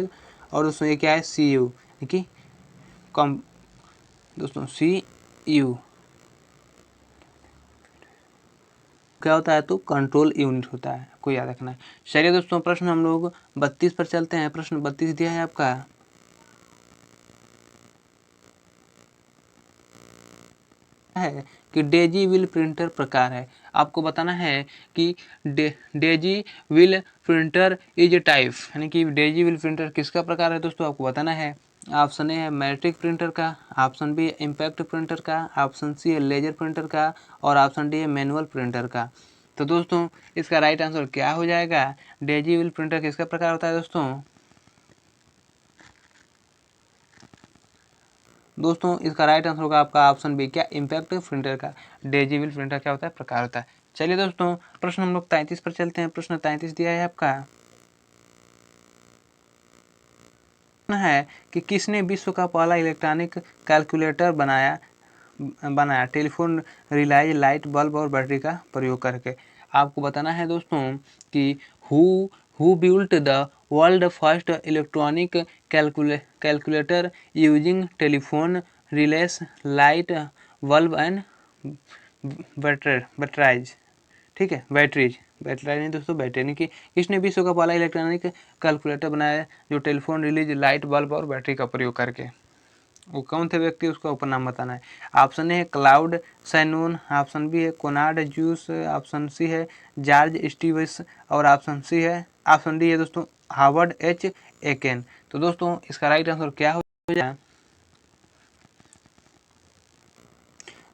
और दोस्तों ये क्या है, CU यानी कि कम दोस्तों CU क्या होता है तो कंट्रोल यूनिट होता है, आपको याद रखना है। चलिए दोस्तों प्रश्न हम लोग 32 पर चलते हैं। प्रश्न 32 दिया है आपका है कि डेजी व्हील प्रिंटर प्रकार है। आपको बताना है कि Daisy wheel printer is type, यानी कि डेजी व्हील प्रिंटर किसका प्रकार है दोस्तों, आपको बताना है। ऑप्शन ए है मैट्रिक प्रिंटर का, ऑप्शन बी है इम्पैक्ट प्रिंटर का, ऑप्शन सी है लेजर प्रिंटर का और ऑप्शन डी है मैनुअल प्रिंटर का। तो दोस्तों इसका राइट आंसर क्या हो जाएगा, डेजी व्हील प्रिंटर किसका प्रकार होता है दोस्तों इसका राइट आंसर होगा आपका ऑप्शन बी, क्या, इम्पैक्ट प्रिंटर का। डेजी व्हील प्रिंटर क्या होता है, प्रकार होता है। चलिए दोस्तों प्रश्न हम लोग 33 पर चलते हैं। प्रश्न 33 दिया है आपका है कि किसने विश्व का पहला इलेक्ट्रॉनिक कैलकुलेटर बनाया टेलीफोन, रिलायज, लाइट बल्ब और बैटरी का प्रयोग करके। आपको बताना है दोस्तों कि who built the world first electronic calculator using telephone, relays, light bulb and batteries. ठीक है, बैटरीज नहीं दोस्तों, बैटरी यानी कि किसने विश्व का पहला इलेक्ट्रॉनिक कैलकुलेटर बनाया जो टेलीफोन, रिलीज, लाइट बल्ब और बैटरी का प्रयोग करके। वो कौन थे व्यक्ति, उसका ऊपर नाम बताना है। ऑप्शन ए है क्लाउड सैनून, ऑप्शन बी है कोनार्ड जूस, ऑप्शन सी है जॉर्ज स्टीवंस और ऑप्शन डी है दोस्तों हार्वर्ड H एकेन। तो दोस्तों इसका राइट आंसर क्या हो जाएगा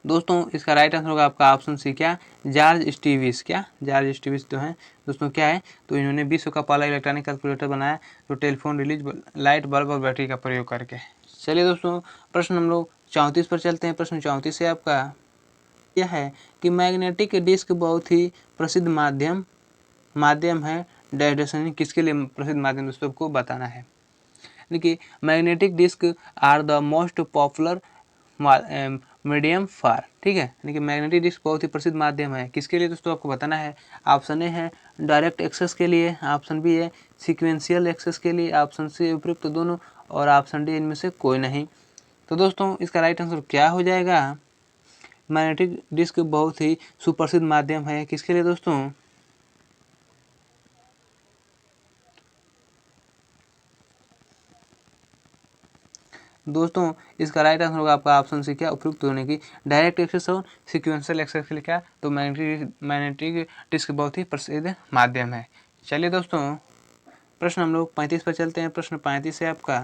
दोस्तों, इसका राइट आंसर होगा आपका ऑप्शन सी, क्या, जॉर्ज स्टीविस। क्या, जॉर्ज स्टीविस जो है दोस्तों क्या है तो इन्होंने विश्व का पहला इलेक्ट्रॉनिक कैलकुलेटर बनाया जो टेलीफोन, रिलीज, लाइट बल्ब और बैटरी का प्रयोग करके। चलिए दोस्तों प्रश्न हम लोग 34 पर चलते हैं। प्रश्न 34 से आपका यह है कि मैग्नेटिक डिस्क बहुत ही प्रसिद्ध माध्यम है डायरेक्शन, किसके लिए प्रसिद्ध माध्यम दोस्तों को बताना है। देखिए magnetic disk are the most popular medium far, ठीक है, यानी कि मैग्नेटिक डिस्क बहुत ही प्रसिद्ध माध्यम है किसके लिए दोस्तों, आपको बताना है। ऑप्शन ए है डायरेक्ट एक्सेस के लिए, ऑप्शन बी है सीक्वेंशियल एक्सेस के लिए, ऑप्शन सी उपयुक्त दोनों और ऑप्शन डी इनमें से कोई नहीं। तो दोस्तों इसका राइट आंसर क्या हो जाएगा, मैग्नेटिक डिस्क बहुत ही सुप्रसिद्ध माध्यम है किसके लिए दोस्तों इसका राइट आंसर होगा आपका ऑप्शन सी, क्या, उपयुक्त होने की। डायरेक्ट एक्सेस और सिक्वेंशियल एक्सेस के लिए क्या, तो मैग्नेटिक डिस्क बहुत ही प्रसिद्ध माध्यम है। चलिए दोस्तों प्रश्न हम लोग 35 पर चलते हैं। प्रश्न 35 से आपका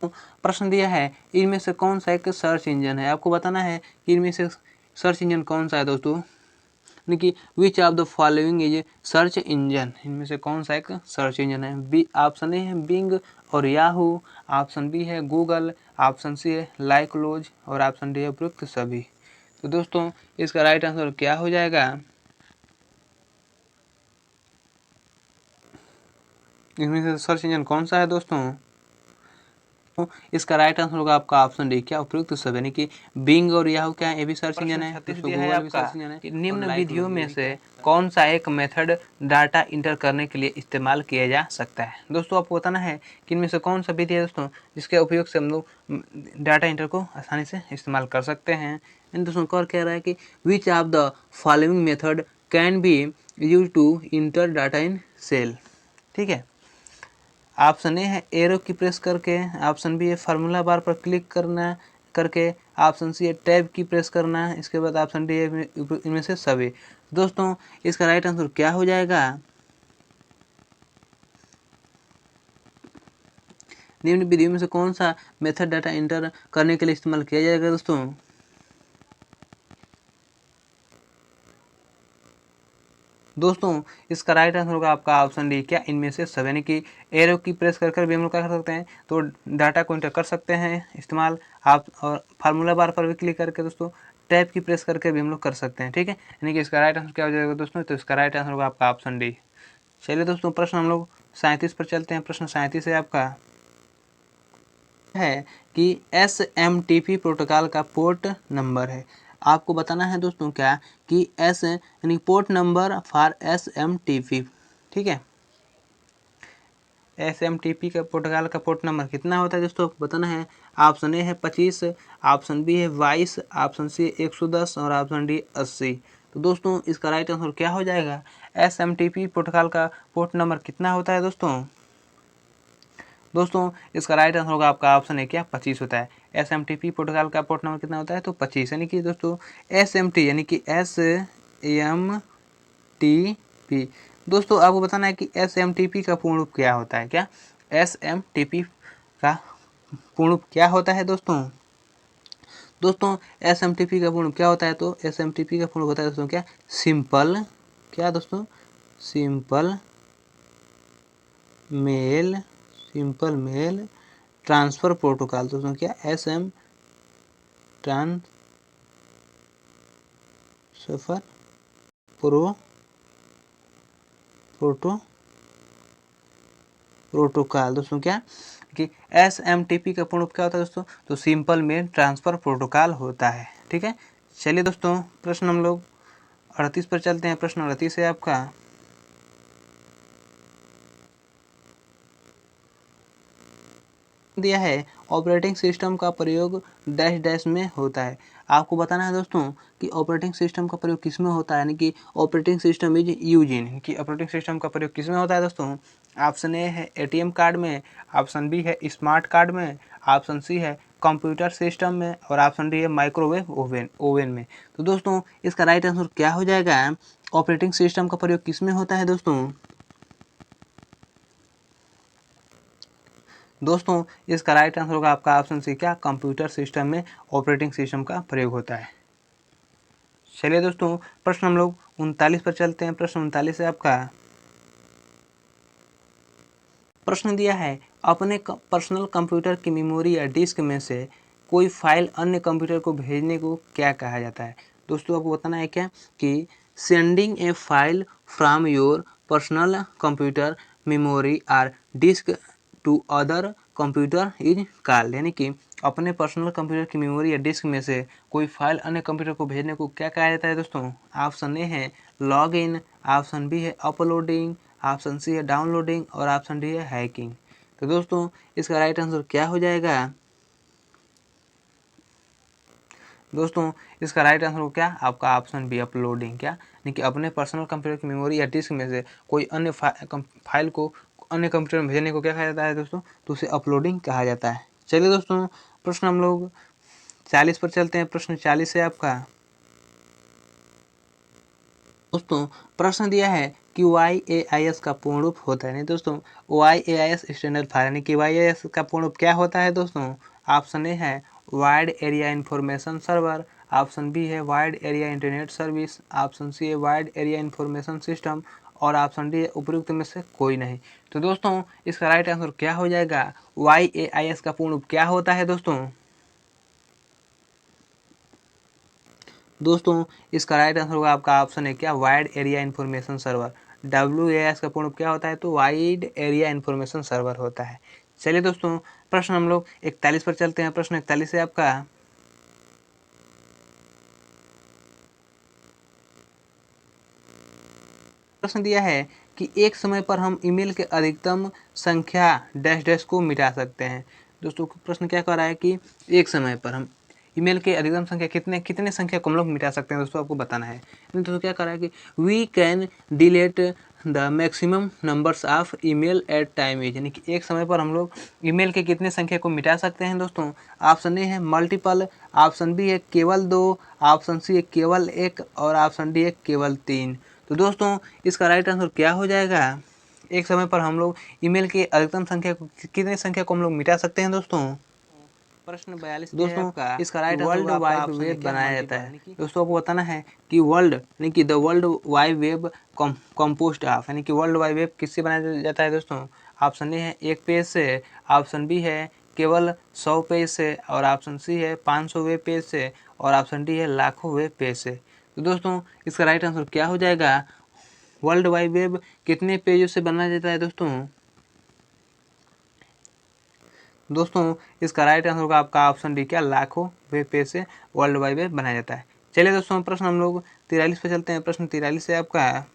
प्रश्न दिया है इनमें से कौन सा एक सर्च इंजन है। आपको बताना है कि इनमें से सर्च इंजन कौन सा है दोस्तों, यानी कि which of the following is search engine, इनमें से कौन सा एक सर्च इंजन है। बी, ऑप्शन ए है बिंग और याहू, ऑप्शन बी है गूगल, ऑप्शन सी है लाइक्लोज और ऑप्शन डी है उपयुक्त सभी। तो दोस्तों इसका राइट आंसर क्या हो जाएगा, इनमें से सर्च इंजन कौन सा है दोस्तों, इसका राइट आंसर होगा आपका ऑप्शन डी, क्या, उपयुक्त सब, यानी कि बिंग और याहू क्या है, ये भी सर्च इंजन है, गूगल भी सर्च इंजन है। निम्न विधियों में से कौन सा एक मेथड डाटा इंटर करने के लिए इस्तेमाल किया जा सकता है। दोस्तों आपको बताना है कि इनमें से कौन सा विधि है दोस्तों जिसके उपयोग से हम लोग डाटा इंटर को आसानी से इस्तेमाल कर सकते हैं। इन दोस्तों और कह रहा है कि which of the following method can be use to enter data in cell, ठीक है। ऑप्शन ए है एरो की प्रेस करके, ऑप्शन बी है फार्मूला बार पर क्लिक करना करके, ऑप्शन सी है टैब की प्रेस करना है, इसके बाद ऑप्शन डी है इनमें से सभी। दोस्तों इसका राइट आंसर क्या हो जाएगा? निम्न विधियों में से कौन सा मेथड डाटा एंटर करने के लिए इस्तेमाल किया जाएगा दोस्तों? दोस्तों इसका राइट आंसर होगा आपका ऑप्शन डी, क्या इनमें से सब, यानी कि एरो की प्रेस कर कर भी हम लोग क्या कर सकते हैं, तो डाटा को एंटर कर सकते हैं इस्तेमाल आप, और फार्मूला बार पर भी क्लिक करके दोस्तों टैब की प्रेस करके भी हम लोग कर सकते हैं, ठीक है। यानी कि इसका राइट आंसर क्या हो जाएगा दोस्तों? तो इसका राइट आंसर होगा आपका ऑप्शन डी। चलिए दोस्तों प्रश्न हम लोग 37 पर चलते हैं। प्रश्न 37 है आपका है कि SMTP प्रोटोकॉल का पोर्ट नंबर है। आपको बताना है दोस्तों क्या कि एस यानी पोर्ट नंबर फॉर SMTP, ठीक है। SMTP का प्रोटोकॉल का पोर्ट नंबर कितना होता है दोस्तों, बताना है। ऑप्शन ए है 25, ऑप्शन बी है 22, ऑप्शन सी 110 और ऑप्शन डी 80। तो दोस्तों इसका राइट आंसर क्या हो जाएगा? SMTP प्रोटोकॉल का पोर्ट नंबर कितना होता है दोस्तों? दोस्तों इसका राइट आंसर होगा आपका ऑप्शन है क्या 25 होता है। SMTP प्रोटोकॉल का पोर्ट नंबर कितना होता है? तो 25, यानी कि दोस्तों SMT यानी कि SMTP। दोस्तों आपको बताना है कि SMTP का पूर्ण रूप क्या होता है, क्या SMTP का पूर्ण रूप क्या होता है दोस्तों? दोस्तों SMTP का पूर्ण रूप क्या होता है? तो SMTP का पूर्ण रूप होता है दोस्तों क्या सिंपल, क्या दोस्तों सिंपल मेल ट्रांसफ़र प्रोटोकॉल। दोस्तों क्या SM ट्रांसफ़र प्रोटोकॉल। दोस्तों क्या कि SMTP का पूर्ण रूप क्या होता है दोस्तों? तो सिंपल मेल ट्रांसफ़र प्रोटोकॉल होता है, ठीक है। चलिए दोस्तों प्रश्न हम लोग 38 पर चलते हैं। प्रश्न 38 है आपका दिया है ऑपरेटिंग सिस्टम का प्रयोग डैश डैश में होता है। आपको बताना है दोस्तों कि ऑपरेटिंग सिस्टम का प्रयोग किस में होता है, यानी कि operating system is use in, कि ऑपरेटिंग सिस्टम का प्रयोग किस में होता है दोस्तों? ऑप्शन ए है ATM कार्ड में, ऑप्शन बी है स्मार्ट कार्ड में, ऑप्शन सी है कंप्यूटर सिस्टम में और ऑप्शन डी है माइक्रोवेव ओवन में। तो दोस्तों इसका राइट आंसर क्या हो जाएगा? ऑपरेटिंग सिस्टम का प्रयोग किस में होता है दोस्तों? दोस्तों इसका राइट आंसर होगा आपका ऑप्शन सी, क्या कंप्यूटर सिस्टम में ऑपरेटिंग सिस्टम का प्रयोग होता है। चलिए दोस्तों प्रश्न हम लोग 39 पर चलते हैं। प्रश्न 39 है आपका प्रश्न दिया है अपने पर्सनल कंप्यूटर की मेमोरी या डिस्क में से कोई फाइल अन्य कंप्यूटर को भेजने को क्या कहा जाता है? दोस्तों आपको बताना है क्या कि sending a file from your personal computer memory और disk to other computer is called, यानी कि अपने पर्सनल कंप्यूटर की मेमोरी या डिस्क में से कोई फाइल अन्य कंप्यूटर को भेजने को क्या कहा जाता है दोस्तों? ऑप्शन ए है लॉग इन, ऑप्शन बी है अपलोडिंग, ऑप्शन सी है डाउनलोडिंग और ऑप्शन डी है हैकिंग। तो दोस्तों इसका राइट आंसर क्या हो जाएगा? दोस्तों इसका राइट आंसर हो क्या आपका ऑप्शन बी अपलोडिंग, क्या यानी कि अपने पर्सनल कंप्यूटर की मेमोरी या डिस्क में से कोई अन्य फाइल को अन्य कंप्यूटर में भेजने को क्या कहा जाता है दोस्तों? तो उसे अपलोडिंग कहा जाता है। चलिए दोस्तों प्रश्न हम लोग 40 पर चलते हैं। प्रश्न 40 है आपका दोस्तों प्रश्न दिया है कि YAIS का पूर्ण रूप होता है, नहीं दोस्तों YAIS स्टैंडर्ड फाइल, यानी कि YAIS का पूर्ण रूप क्या होता है दोस्तों? ऑप्शन ए है wide area information server, option B है wide area internet service, option C है वाइड एरिया इंफॉर्मेशन सिस्टम और ऑप्शन डी है उपयुक्त में से कोई नहीं। तो दोस्तों इसका राइट आंसर क्या हो जाएगा? YAIS का पूर्ण रूप क्या होता है दोस्तों? दोस्तों इसका राइट आंसर होगा आपका ऑप्शन है क्या wide area information server. WAS का पूर्ण क्या होता है? तो वाइड एरिया इन्फॉर्मेशन सर्वर होता है। चलिए दोस्तों प्रश्न हम लोग 41 पर चलते हैं। प्रश्न 41 है आपका प्रश्न दिया है कि एक समय पर हम ईमेल के अधिकतम संख्या डैश डैश को मिटा सकते हैं। दोस्तों प्रश्न क्या कह रहा है कि एक समय पर हम ईमेल के अधिकतम संख्या कितने संख्या को हम लोग मिटा सकते हैं दोस्तों, आपको बताना है। तो क्या करा है कि we can delete the maximum numbers of email at time is, यानी कि एक समय पर हम लोग ईमेल के कितने संख्या को मिटा सकते हैं दोस्तों। ऑप्शन ए है मल्टीपल, ऑप्शन बी है केवल 2, ऑप्शन सी है केवल 1 और ऑप्शन डी है केवल 3। तो दोस्तों इसका राइट आंसर क्या हो जाएगा, एक समय पर हम लोग ईमेल की अधिकतम संख्या को कितने संख्या को हम लोग मिटा सकते हैं दोस्तों। प्रश्न 42 दोस्तों इसका राइट वर्ल्ड वाइड वेब बनाया जाता है। दोस्तों आपको बताना है कि वर्ल्ड यानी कि the world wide web compost of, यानी कि वर्ल्ड वाइड वेब किससे बनाया जाता है दोस्तों। ऑप्शन ए है 1 पेज से, ऑप्शन बी है केवल 100 पेज से और ऑप्शन सी है 500 वेब पेज से और ऑप्शन डी है लाखों वेब पेज से। तो दोस्तों इसका राइट आंसर क्या हो जाएगा, वर्ल्ड वाइड वेब कितने पेजों से बनाया जाता है दोस्तों। दोस्तों इसका राइट आंसर होगा आपका ऑप्शन डी, क्या लाखों वेब पेज से वर्ल्ड वाइड वेब बनाया जाता है। चलिए दोस्तों प्रश्न हम लोग 43 पे चलते हैं। प्रश्न 43 से आपका है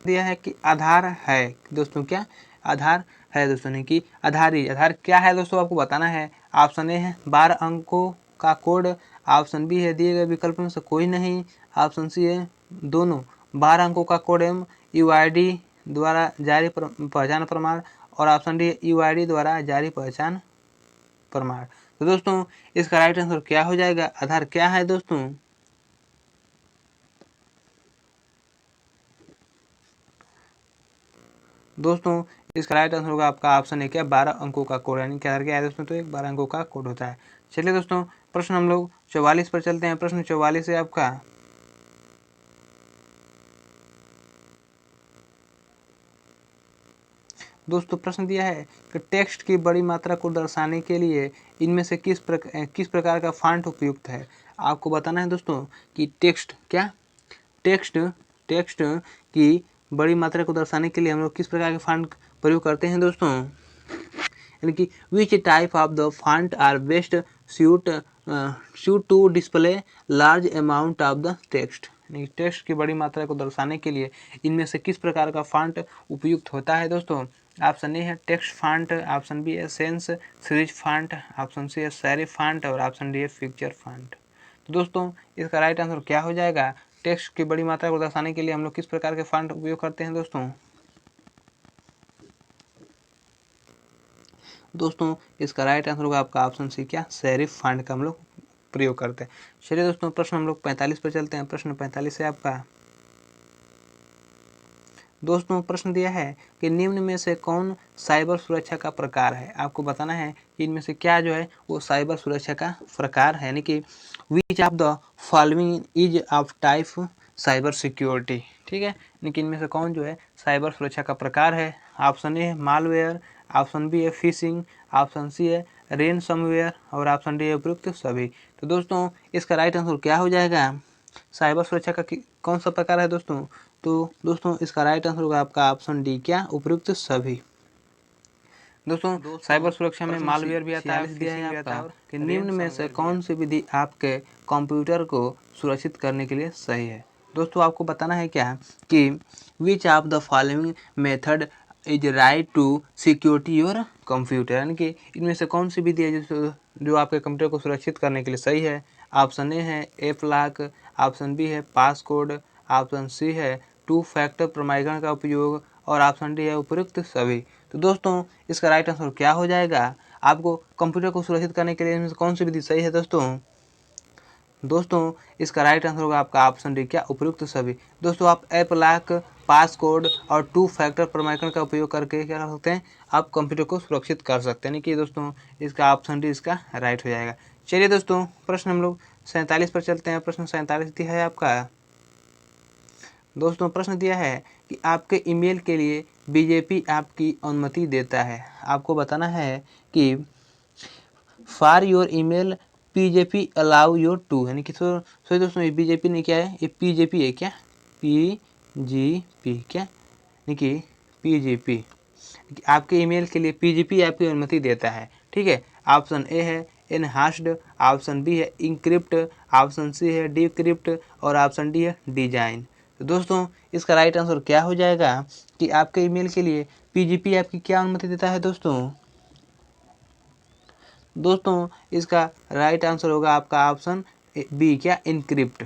दिया है कि आधार है दोस्तों, क्या आधार है दोस्तों, नहीं कि आधार क्या है दोस्तों, आपको बताना है। ऑप्शन ए है 12 अंकों का कोड, ऑप्शन बी है दिए गए विकल्प में से कोई नहीं, ऑप्शन सी है दोनों 12 अंकों का कोड एवं यूआईडी द्वारा जारी पहचान प्रमाण और ऑप्शन डी है यूआईडी द्वारा जारी पहचान प्रमाण। तो दोस्तों इसका राइट आंसर क्या हो जाएगा, आधार क्या है दोस्तों। दोस्तों इसका राइट आंसर होगा आपका ऑप्शन है क्या 12 अंकों का कोड, यानी क्या है दोस्तों, तो एक 12 अंकों का कोड होता है। चलिए दोस्तों प्रश्न हम लोग 44 पर चलते हैं। प्रश्न 44 है आपका दोस्तों प्रश्न दिया है कि टेक्स्ट की बड़ी मात्रा को दर्शाने के लिए इनमें से किस प्रकार का फॉन्ट उपयुक्त है। आपको बताना है दोस्तों कि टेक्स्ट की बड़ी मात्रा को दर्शाने के लिए हम लोग किस प्रकार के फॉन्ट प्रयोग करते हैं दोस्तों, यानी कि which type of the font are best suit to display large amount of the text, यानी टेक्स्ट की बड़ी मात्रा को दर्शाने के लिए इनमें से किस प्रकार का फॉन्ट उपयुक्त होता है दोस्तों। ऑप्शन ए है टेक्स्ट फॉन्ट, ऑप्शन बी है sans serif font, option C है सेरिफ फॉन्ट और ऑप्शन डी है पिक्चर फॉन्ट। तो दोस्तों इसका राइट आंसर क्या हो जाएगा, टेक्स्ट की बड़ी मात्रा को दर्शाने के लिए हम लोग किस प्रकार के फॉन्ट उपयोग करते हैं दोस्तों। दोस्तों इसका राइट आंसर होगा आपका ऑप्शन सी, क्या सेरिफ फॉन्ट का हम लोग प्रयोग करते हैं। चलिए दोस्तों प्रश्न हम लोग 45 पर चलते हैं। प्रश्न 45 है आपका दोस्तों प्रश्न दिया है कि निम्न में से कौन साइबर सुरक्षा का प्रकार है। आपको बताना है कि इनमें से क्या जो है वो साइबर सुरक्षा का प्रकार है, यानी कि which of the following is of type cyber security, ठीक है, लेकिन इनमें से कौन जो है साइबर सुरक्षा का प्रकार है। ऑप्शन ए है मालवेयर, ऑप्शन बी है फिशिंग, ऑप्शन सी है रेनसमवेयर और ऑप्शन डी है उपयुक्त सभी। तो दोस्तों इसका राइट आंसर क्या हो जाएगा, साइबर सुरक्षा का कौन सा प्रकार है दोस्तों। तो दोस्तों इसका राइट आंसर होगा आपका ऑप्शन डी, क्या उपयुक्त सभी। दोस्तों साइबर सुरक्षा में मालवेयर भी आता है, दिया है आपका कि निम्न में से कौन सी विधि आपके कंप्यूटर को सुरक्षित करने के लिए सही है। दोस्तों आपको बताना है क्या कि which of the following method is right to security your computer, यानी कि इनमें से कौन सी विधि है जो आपके कंप्यूटर को सुरक्षित करने के लिए सही है। ऑप्शन ए है एप लॉक, ऑप्शन बी है पासकोड, ऑप्शन सी है 2 फैक्टर प्रमाणीकरण का उपयोग और ऑप्शन डी है उपयुक्त सभी। तो दोस्तों इसका राइट आंसर क्या हो जाएगा, आपको कंप्यूटर को सुरक्षित करने के लिए इनमें से कौन सी विधि सही है दोस्तों इसका राइट आंसर होगा आपका ऑप्शन डी, क्या उपयुक्त सभी। दोस्तों आप ऐप लॉक, पासकोड और 2 फैक्टर प्रमाणीकरण का उपयोग करके क्या कर सकते हैं, आप कंप्यूटर को सुरक्षित कर सकते हैं, यानी कि दोस्तों इसका ऑप्शन डी इसका राइट हो जाएगा। चलिए दोस्तों प्रश्न हम लोग 47 पर चलते हैं। प्रश्न 47 दिया है आपका दोस्तों, प्रश्न दिया है कि आपके ईमेल के लिए बीजेपी आपकी अनुमति देता है। आपको बताना है कि for your email PGP allow your to, यानी कि सो दोस्तों ये बीजेपी नहीं क्या है, ये पीजेपी है, क्या पीजीपी, क्या यानी कि पीजीपी आपके ईमेल के लिए पीजीपी आपकी अनुमति देता है, ठीक है। ऑप्शन ए है एनहांस्ड, ऑप्शन बी है इंक्रिप्ट, ऑप्शन सी है डिक्रिप्ट और ऑप्शन डी है डिजाइन। तो दोस्तों इसका राइट आंसर क्या हो जाएगा कि आपके ईमेल के लिए पीजीपी आपकी क्या अनुमति देता है दोस्तों? दोस्तों इसका राइट आंसर होगा आपका ऑप्शन बी, क्या इनक्रिप्ट।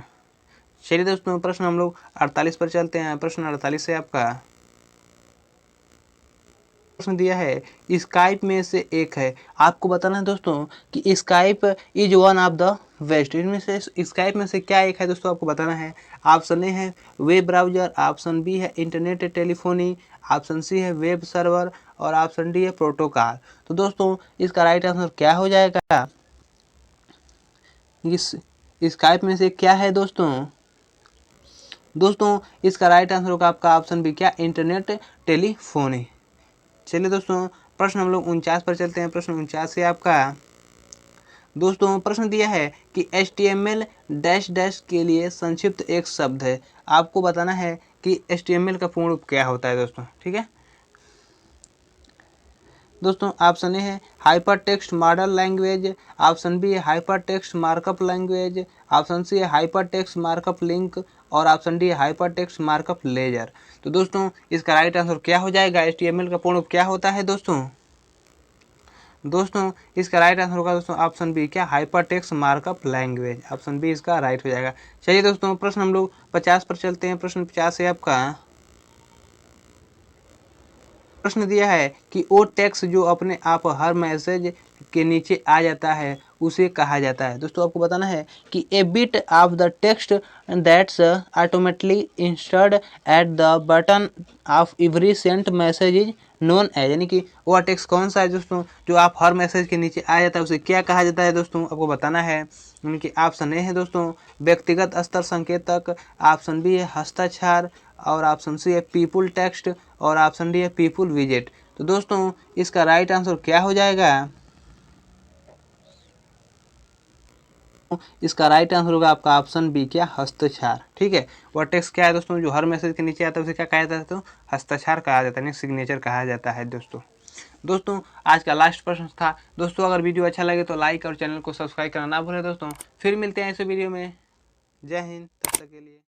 चलिए दोस्तों प्रश्न हम लोग 48 पर चलते हैं। प्रश्न 48 से आपका प्रश्न दिया है, स्काइप में से एक है। आपको बताना है दोस्तों कि Skype is one of the best. इनमें से स्काइप में से क्या एक है दोस्तों, आपको बताना है। ऑप्शन ए है वेब ब्राउजर, ऑप्शन बी है इंटरनेट टेलीफोनी, ऑप्शन सी है वेब सर्वर और ऑप्शन डी है प्रोटोकॉल। तो दोस्तों इसका राइट आंसर क्या हो जाएगा? इस स्काइप में से क्या है दोस्तों? दोस्तों इसका राइट आंसर होगा आपका ऑप्शन बी, क्या इंटरनेट टेलीफोनी। चलिए दोस्तों प्रश्न हम लोग 49 पर चलते हैं। प्रश्न 49 से आपका दोस्तों प्रश्न दिया है कि HTML डैश डैश के लिए संक्षिप्त एक शब्द है। आपको बताना है कि HTML का पूर्ण रूप क्या होता है दोस्तों, ठीक है। दोस्तों ऑप्शन ए है hyper text model language, option B है hyper text markup language, option C है हाइपर टेक्स्ट मार्कअप लिंक और ऑप्शन डी है हाइपर टेक्स्ट मार्कअप लेजर। तो दोस्तों इसका राइट आंसर क्या हो जाएगा? HTML का पूर्ण रूप क्या होता है दोस्तों? दोस्तों इसका राइट आंसर होगा दोस्तों ऑप्शन बी, क्या hyper text markup language. Option B इसका राइट हो जाएगा। चलिए दोस्तों प्रश्न हम लोग 50 पर चलते हैं। प्रश्न 50 से आपका प्रश्न दिया है कि वो टेक्स्ट जो अपने आप हर मैसेज के नीचे आ जाता है उसे कहा जाता है। दोस्तों आपको बताना है कि a bit of the text that's automatically inserted at the button of every sent message is known as, यानी कि वह टेक्स्ट कौन सा है दोस्तों जो आप हर मैसेज के नीचे आ जाता है उसे क्या कहा जाता है दोस्तों, आपको बताना है। यानी कि ऑप्शन ए है दोस्तों व्यक्तिगत स्तर संकेतक, ऑप्शन बी है हस्ताक्षर और ऑप्शन सी है पीपुल टेक्स्ट और ऑप्शन डी है पीपुल विजिट। तो दोस्तों इसका राइट आंसर क्या हो जाएगा? इसका राइट आंसर होगा आपका ऑप्शन बी, क्या हस्ताक्षर। ठीक है, वह टेक्स्ट क्या है दोस्तों जो हर मैसेज के नीचे आता है उसे क्या कहा जाता है? तो हस्ताक्षर कहा जाता है, सिग्नेचर कहा जाता है दोस्तों। दोस्तों आज का लास्ट प्रश्न था दोस्तों। अगर वीडियो अच्छा लगे तो लाइक और चैनल को सब्सक्राइब करना ना भूलें दोस्तों। फिर मिलते हैं इस वीडियो में। जय हिंद, तब तक के लिए।